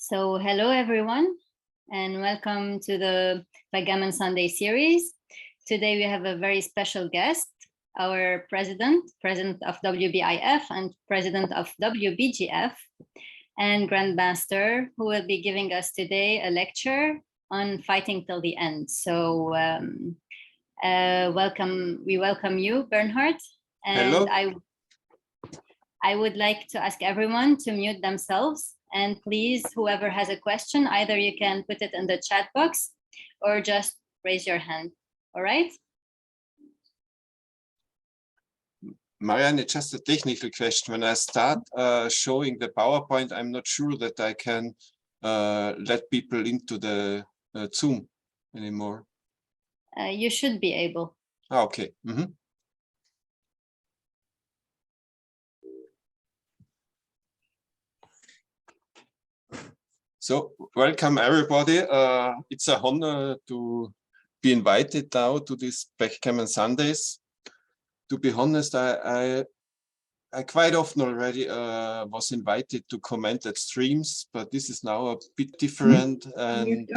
So hello everyone, and welcome to the Backgammon Sundaes series. Today we have a very special guest, our president of WBIF and president of WBGF, and Grandmaster, who will be giving us today a lecture on fighting till the end. So we welcome you, Bernhard. And hello. I would like to ask everyone to mute themselves. And please, whoever has a question, either you can put it in the chat box or just raise your hand. All right? Marianne, just a technical question. When I start showing the PowerPoint, I'm not sure that I can let people into the Zoom anymore. You should be able. Oh, okay. Mm-hmm. So welcome everybody. It's an honor to be invited now to this Backgammon Sundaes. To be honest, I quite often already was invited to comment at streams, but this is now a bit different. And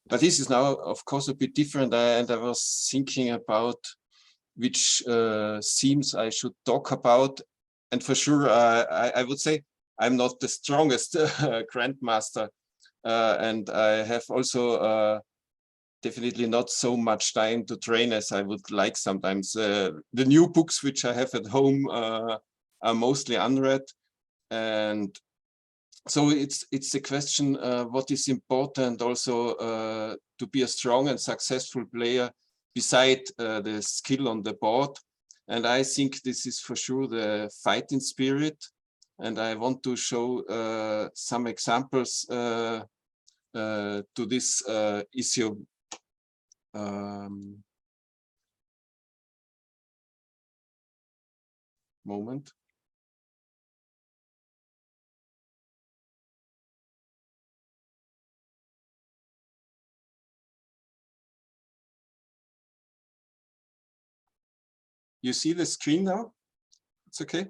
but this is now, of course, a bit different. And I was thinking about which themes I should talk about. And for sure, I would say I'm not the strongest grandmaster. And I have also definitely not so much time to train as I would like sometimes. The new books which I have at home are mostly unread. And so it's the question, what is important also to be a strong and successful player beside the skill on the board. And I think this is for sure the fighting spirit. And I want to show some examples to this issue. Moment. You see the screen now? It's okay.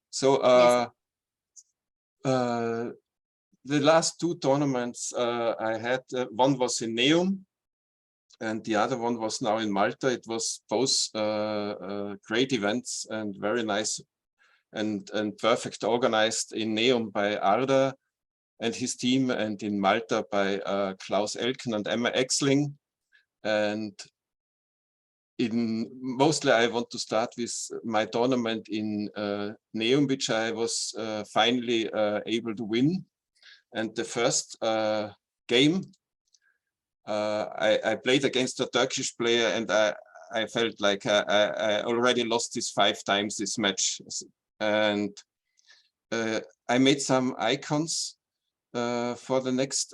So the last two tournaments I had, one was in Neum and the other one was now in Malta. It was both great events and very nice and perfect organized in Neum by Arda and his team, and in Malta by Klaus Elken and Emma Exling. And mostly I want to start with my tournament in Neum, which I was finally able to win. And the first game, I played against a Turkish player, and I felt like I already lost this 5 times this match. And I made some icons for the next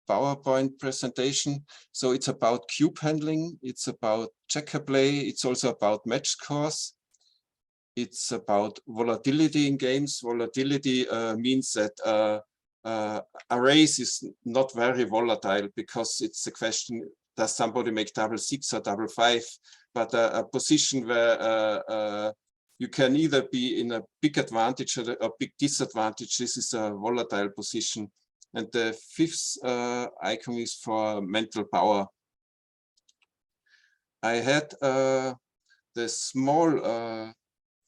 PowerPoint presentation. So it's about cube handling, it's about checker play, it's also about match scores. It's about volatility in games. Volatility means that a race is not very volatile because it's a question, does somebody make double 6 or double 5? But a position where you can either be in a big advantage or a big disadvantage, this is a volatile position. And the 5th icon is for mental power. I had the small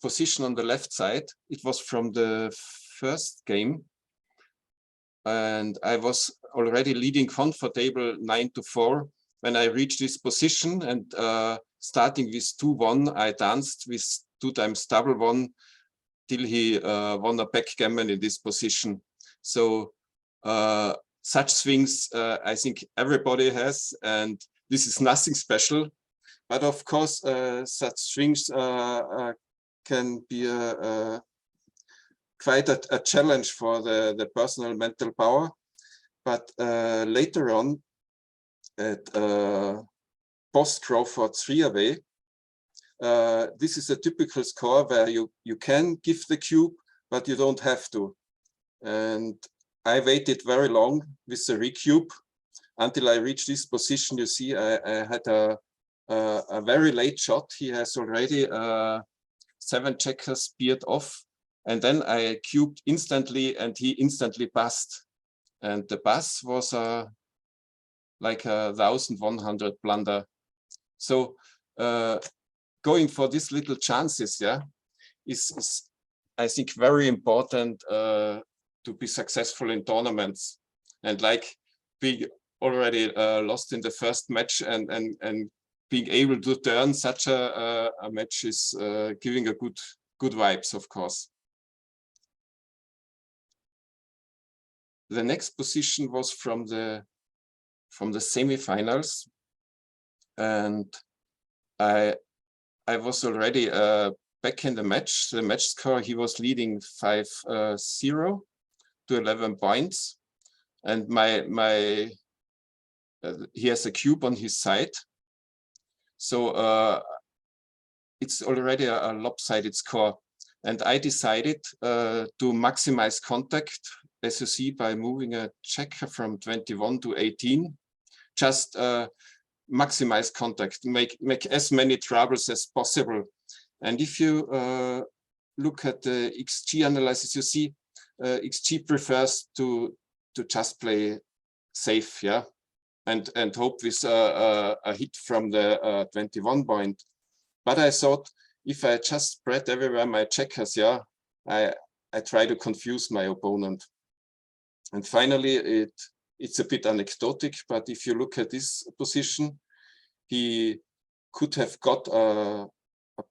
position on the left side. It was from the first game. And I was already leading comfortable 9-4 when I reached this position. And starting with 2-1, I danced with 2 times double 1 till he won a backgammon in this position. So such swings, I think everybody has, and this is nothing special. But of course, such swings can be quite a challenge for the personal mental power. But later on, at post Crawford 3-away, this is a typical score where you can give the cube, but you don't have to. And I waited very long with the recube until I reached this position. You see, I had a a very late shot. He has already 7 checkers speared off, and then I cubed instantly, and he instantly passed. And the pass was like a 1100 blunder. So going for these little chances, yeah, is I think very important to be successful in tournaments. And like being already lost in the first match and being able to turn such a match is giving a good vibes, of course. The next position was from the semifinals, and I was already back in the match. The match score, he was leading 5-0 to 11 points, and he has a cube on his side, so it's already a lopsided score. And I decided to maximize contact, as you see, by moving a checker from 21 to 18. Just maximize contact, make as many troubles as possible. And if you look at the XG analysis, you see XG prefers to just play safe, yeah, and hope with a hit from the 21 point. But I thought, if I just spread everywhere my checkers, yeah, I try to confuse my opponent. And finally, it's a bit anecdotic, but if you look at this position, he could have got a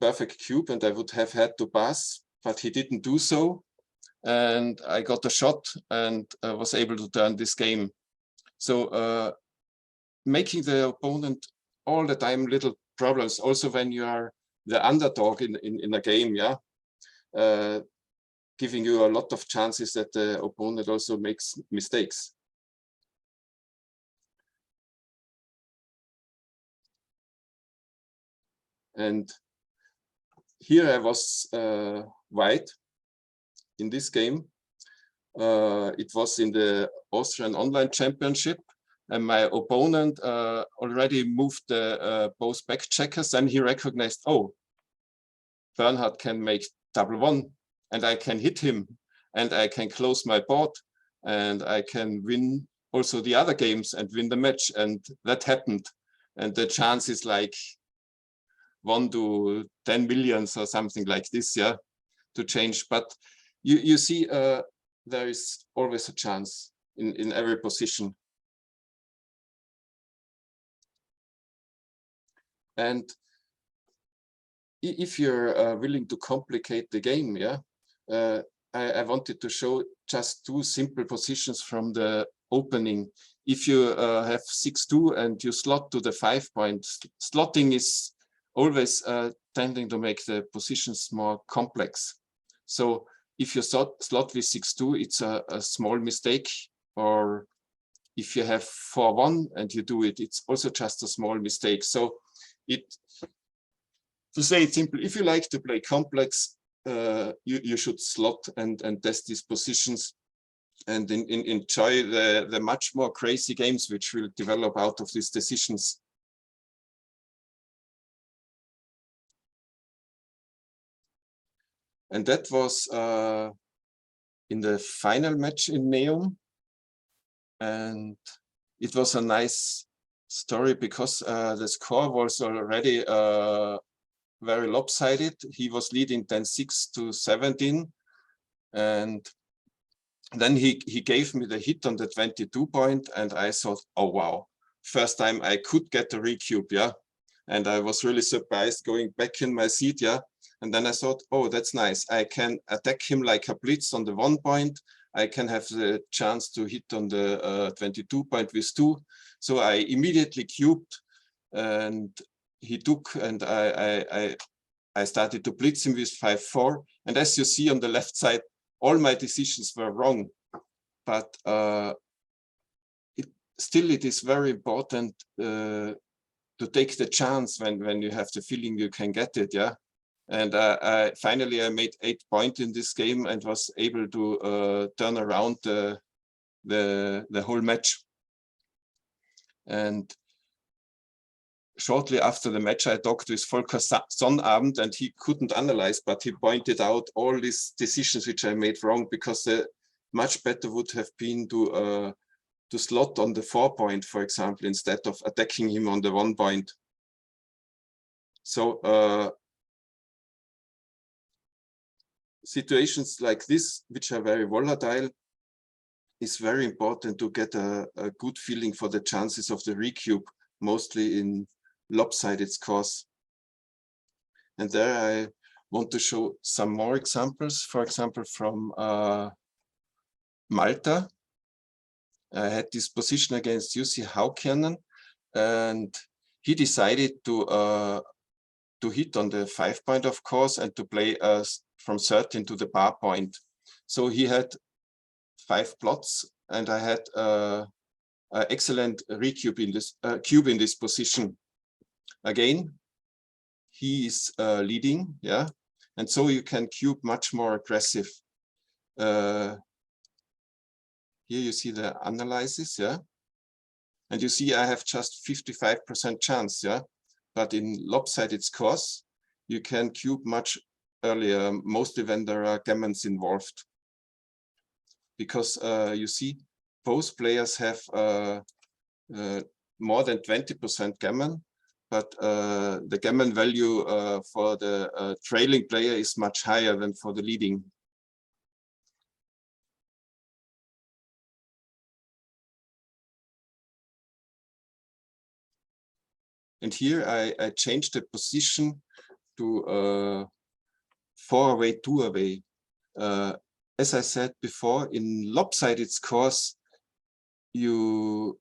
perfect cube and I would have had to pass, but he didn't do so. And I got a shot and was able to turn this game. So making the opponent all the time little problems, also when you are the underdog in a game, yeah, giving you a lot of chances that the opponent also makes mistakes. And here I was white in this game. It was in the Austrian Online Championship, and my opponent already moved the both back checkers, and he recognized, oh, Bernhard can make double one, and I can hit him, and I can close my board, and I can win also the other games and win the match. And that happened. And the chance is like 1 to 10 millions or something like this, yeah, to change. But you see, there is always a chance in every position. And if you're willing to complicate the game, yeah, I wanted to show just 2 simple positions from the opening. If you have 6-2 and you slot to the 5 point, slotting is always tending to make the positions more complex. So if you slot with 6-2, it's a small mistake. Or if you have 4-1 and you do it, it's also just a small mistake. So to say it simple, if you like to play complex, you should slot and test these positions and enjoy the much more crazy games which will develop out of these decisions. And that was in the final match in Neum. And it was a nice story because the score was already very lopsided. He was leading 10-6 to 17. And then he gave me the hit on the 22 point. And I thought, oh, wow, first time I could get the recube, yeah. And I was really surprised going back in my seat, yeah. And then I thought, oh, that's nice. I can attack him like a blitz on the 1 point. I can have the chance to hit on the 22 point with 2. So I immediately cubed and he took, and I started to blitz him with 5-4. And as you see on the left side, all my decisions were wrong. But it is very important to take the chance when you have the feeling you can get it, yeah. And finally I made 8 points in this game and was able to turn around the whole match. And shortly after the match, I talked with Volker Sonnabend, and he couldn't analyze, but he pointed out all these decisions which I made wrong, because much better would have been to slot on the 4-point, for example, instead of attacking him on the 1-point. So situations like this, which are very volatile, is very important to get a good feeling for the chances of the recube, mostly in lopsided scores. And there I want to show some more examples. For example, from Malta. I had this position against Jussi Haukinen, and he decided to hit on the 5-point, of course, and to play from 13 to the bar point. So he had 5 plots, and I had an excellent recube in this cube in this position. Again, he is leading, yeah, and so you can cube much more aggressive. Here you see the analysis, yeah, and you see I have just 55% chance, yeah, but in lopsided scores you can cube much earlier, mostly when there are gammons involved, because you see both players have more than 20% gammon, but the gammon value for the trailing player is much higher than for the leading. And here I changed the position to 4-away, 2-away. As I said before, in lopsided scores, you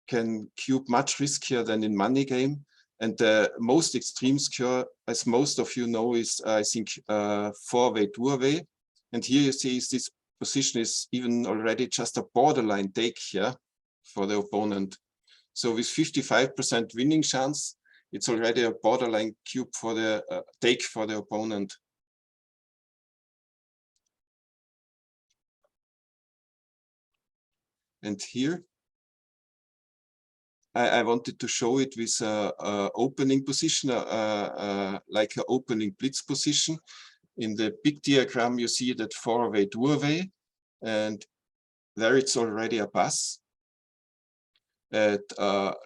can cube much riskier than in money game. And the most extreme score, as most of you know, is I think 4-away, 2-away. And here you see this position is even already just a borderline take here for the opponent. So with 55% winning chance, it's already a borderline cube for the take for the opponent. And here, I wanted to show it with a opening position, like an opening blitz position. In the big diagram, you see that 4-away, 2-away, and there it's already a pass. At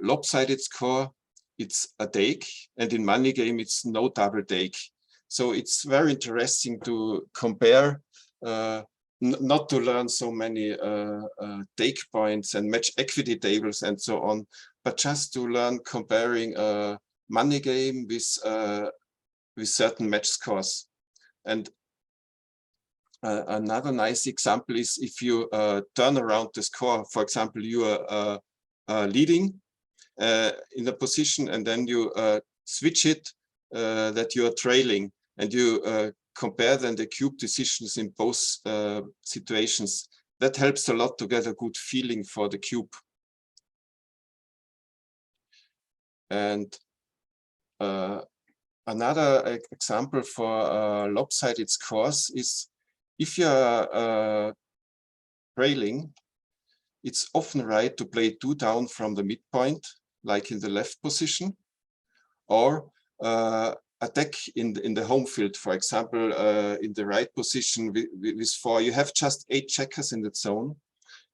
lopsided score, it's a take, and in money game, it's no double take. So it's very interesting to compare, not to learn so many take points and match equity tables and so on, but just to learn comparing money game with certain match scores. And another nice example is if you turn around the score. For example, you are leading in a position, and then you switch it that you are trailing, and you compare then the cube decisions in both situations. That helps a lot to get a good feeling for the cube. And another example for lopsided scores is if you are trailing, it's often right to play 2 down from the midpoint, like in the left position, or attack in the home field. For example, in the right position with 4, you have just 8 checkers in that zone,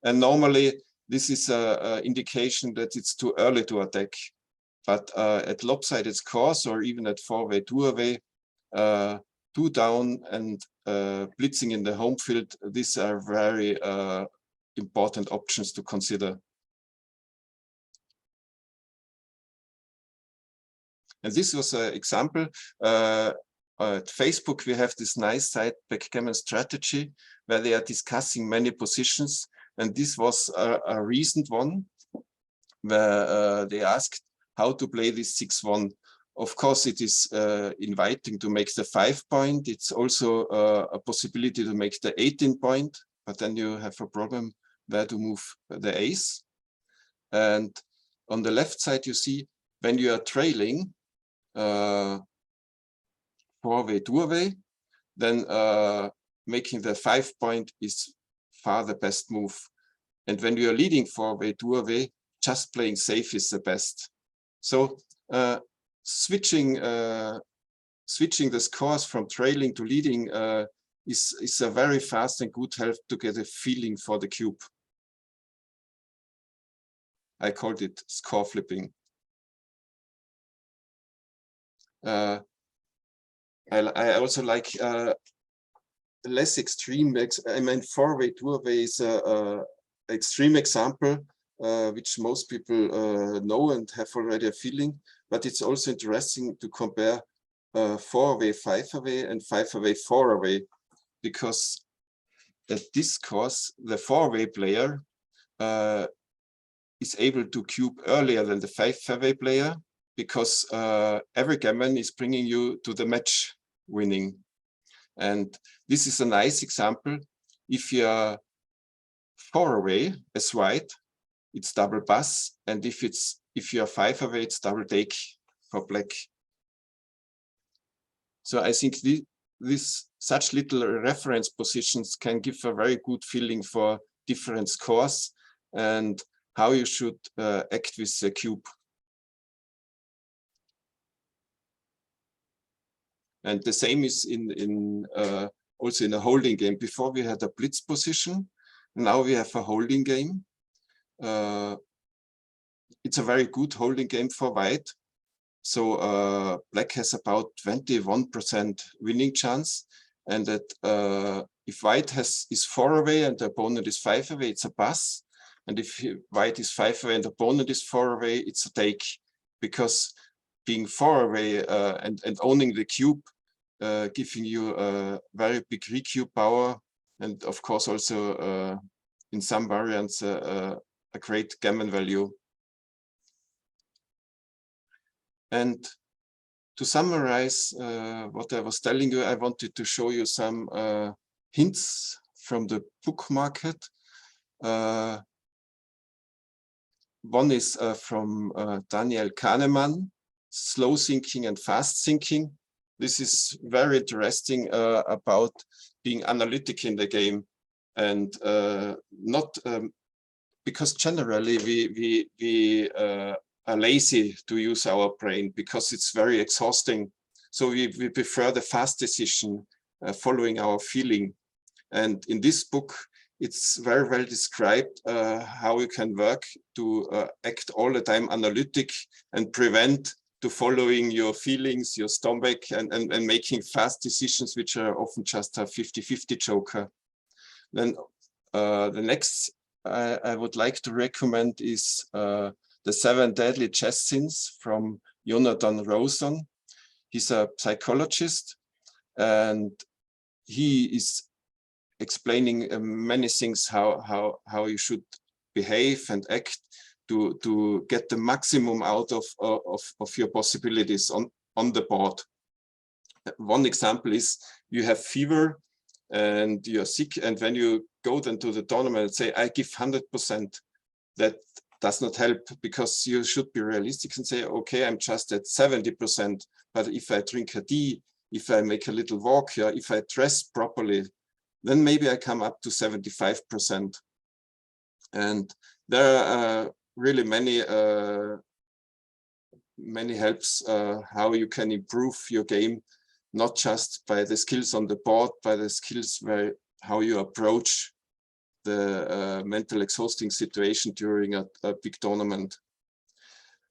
and normally this is an indication that it's too early to attack. But at lopsided scores, or even at 4-away, 2-away, 2 down and blitzing in the home field, these are very important options to consider. And this was an example. At Facebook, we have this nice site, Backgammon Strategy, where they are discussing many positions. And this was a recent one where they asked how to play this 6-1. Of course, it is inviting to make the 5-point. It's also a possibility to make the 18-point, but then you have a problem where to move the ace. And on the left side, you see when you are trailing 4-away, 2-away, then making the 5-point is far the best move. And when you are leading 4-away, 2-away, just playing safe is the best. So switching switching the scores from trailing to leading is a very fast and good help to get a feeling for the cube. I called it score flipping. I also like less extreme. I mean, four-way, two-way is an extreme example, which most people know and have already a feeling. But it's also interesting to compare four-way, five-away, and five-away, four-away, because at this course, the four-way player is able to cube earlier than the five-away player, because every gammon is bringing you to the match winning. And this is a nice example. If you're four away as white, it's double pass, and if you're five away, it's double take for black. So I think such little reference positions can give a very good feeling for different scores and how you should act with the cube. And the same is also in a holding game. Before we had a blitz position, now we have a holding game. It's a very good holding game for white. So black has about 21% winning chance. And that if white is four away and the opponent is five away, it's a pass. And if white is five away and the opponent is four away, it's a take. Because being four away and owning the cube, giving you a very big recube power, and of course also in some variants a great gammon value. And to summarize what I was telling you, I wanted to show you some hints from the book market. One is from Daniel Kahneman, Slow Thinking and Fast Thinking. This is very interesting about being analytic in the game, and not because generally we are lazy to use our brain because it's very exhausting. So we prefer the fast decision, following our feeling. And in this book, it's very well described how you can work to act all the time analytic and prevent to following your feelings, your stomach, and making fast decisions, which are often just a 50-50 joker. Then the next I would like to recommend is The 7 Deadly Chess Sins from Jonathan Rosen. He's a psychologist, and he is explaining many things, how you should behave and act to get the maximum out of your possibilities on the board. One example is you have fever and you're sick, and when you go then to the tournament and say, I give 100%, that does not help, because you should be realistic and say, okay, I'm just at 70%, but if I drink a tea, if I make a little walk here, if I dress properly, then maybe I come up to 75%. And there are really many helps how you can improve your game, not just by the skills on the board, by the skills how you approach the mental exhausting situation during a big tournament.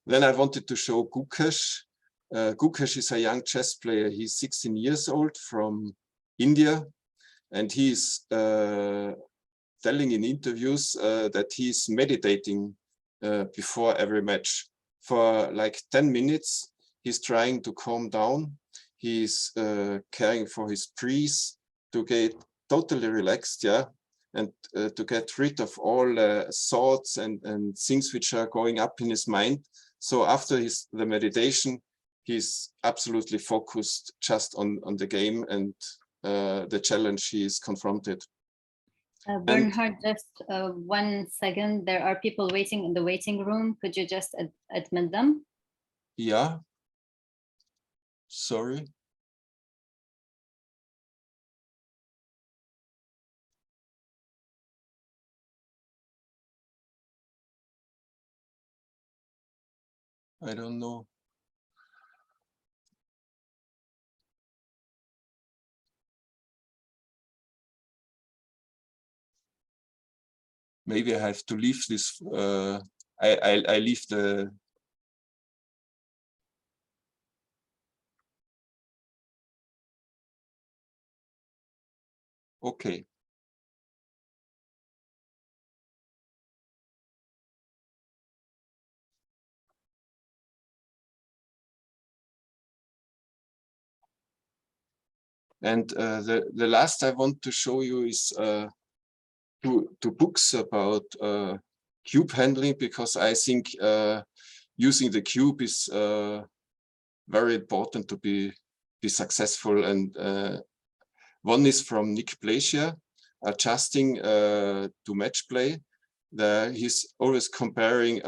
Then I wanted to show Gukesh. Gukesh is a young chess player. He's 16 years old from India, and he's telling in interviews that he's meditating before every match. For like 10 minutes, he's trying to calm down. He's caring for his breath to get totally relaxed, yeah, and to get rid of all thoughts and things which are going up in his mind. So after the meditation, he's absolutely focused just on the game and the challenge he is confronted. Bernhard, just 1 second. There are people waiting in the waiting room. Could you just admit them? Yeah. Sorry. I don't know. maybe I have to leave this. I leave the. Okay. And the last I want to show you is two books about cube handling, because I think using the cube is very important to be successful. And one is from Nick Blazier, Adjusting to Match Play. He's always comparing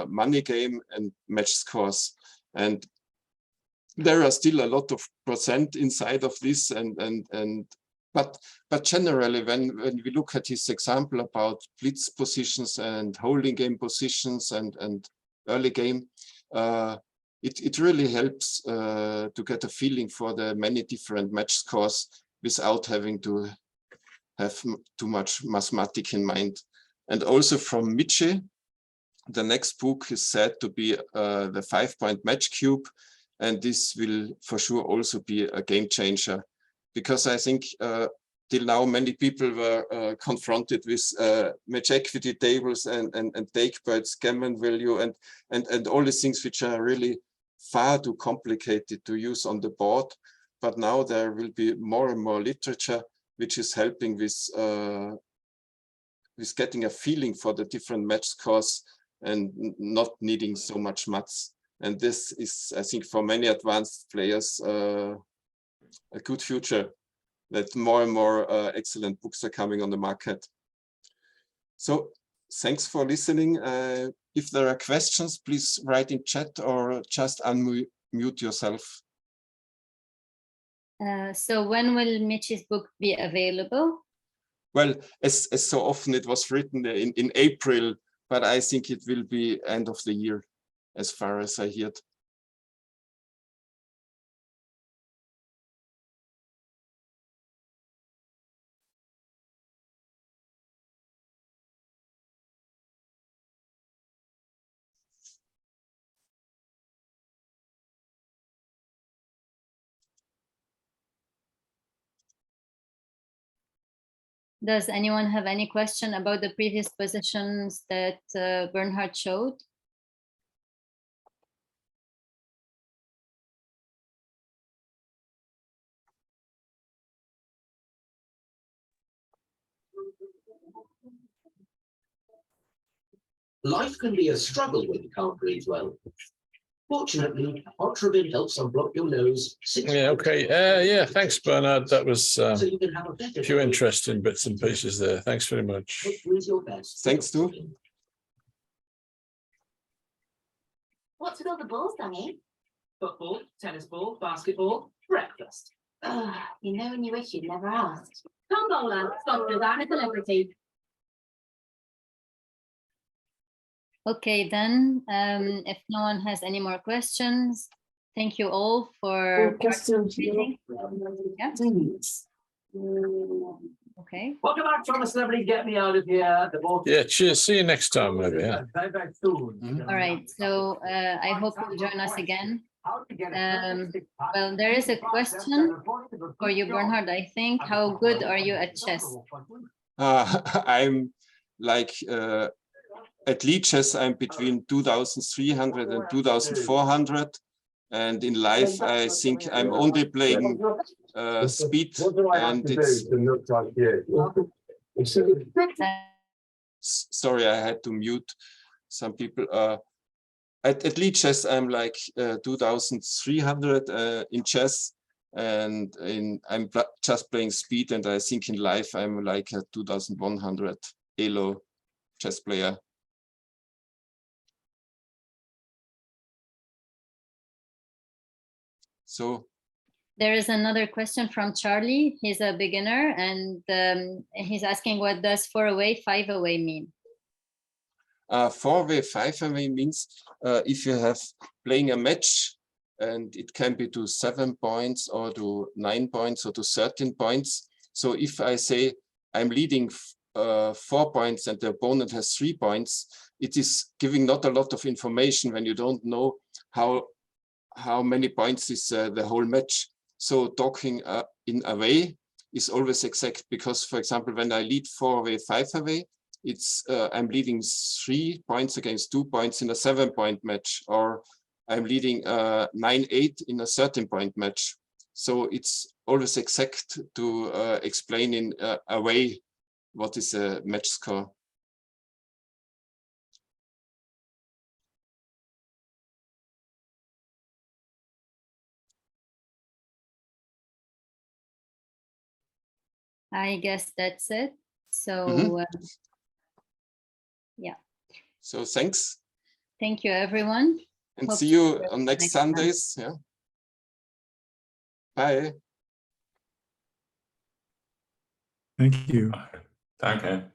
money game and match scores. And there are still a lot of percent inside of this, but generally, when we look at his example about blitz positions and holding game positions and early game, it really helps to get a feeling for the many different match scores without having to have too much mathematics in mind. And also from Michi, the next book is said to be the 5-point match cube. And this will for sure also be a game changer, because I think till now many people were confronted with match equity tables and take bites, gammon value, and all these things which are really far too complicated to use on the board. But now there will be more and more literature which is helping with getting a feeling for the different match scores and not needing so much maths. And this is, I think, for many advanced players, a good future, that more and more excellent books are coming on the market. So thanks for listening. If there are questions, please write in chat or just unmute yourself. So when will Michi's book be available? Well, as so often it was written in April, but I think it will be end of the year, as far as I heard. Does anyone have any question about the previous positions that Bernhard showed? Life can be a struggle when you can't breathe well. Fortunately, Ultravin helps unblock your nose. Yeah, okay. Yeah, thanks, Bernhard. That was So you can have a better a few interesting bits and pieces there. Thanks very much. with your best. Thanks, too. What's with all the balls, Danny? Football, tennis ball, basketball, breakfast. You know when you wish you'd never asked. Tom Bowler, sponsored by a celebrity. Okay, then, if no one has any more questions, thank you all for participating. Yeah. Okay. Welcome back, Thomas Celebrity. Get me out of here. The ball. Yeah, cheers. See you next time, maybe. Yeah. Very, very soon. All right. So I hope you'll join us again. Well, there is a question for you, Bernhard, I think. How good are you at chess? I'm like, at lead chess, I'm between 2,300 and 2,400. And in life, I think I'm only playing speed, and it's... Sorry, I had to mute some people. At lead chess, I'm like 2,300 in chess, and I'm just playing speed. And I think in life, I'm like a 2,100 ELO chess player. So there is another question from Charlie. He's a beginner, and he's asking, what does 4 away, 5 away mean? 4 away, 5 away means if you have playing a match, and it can be to 7 points or to 9 points or to 13 points. So if I say I'm leading 4 points and the opponent has 3 points, it is giving not a lot of information when you don't know how many points is the whole match. So docking in away is always exact, because, for example, when I lead 4 away, 5 away, it's I'm leading 3 points against 2 points in a 7-point match, or I'm leading 9-8 in a 13-point match. So it's always exact to explain in a way what is a match score. I guess that's it. So yeah. So thanks. Thank you, everyone. And Hope see to you see on next next time. Sundays. Yeah. Bye. Thank you. Danke.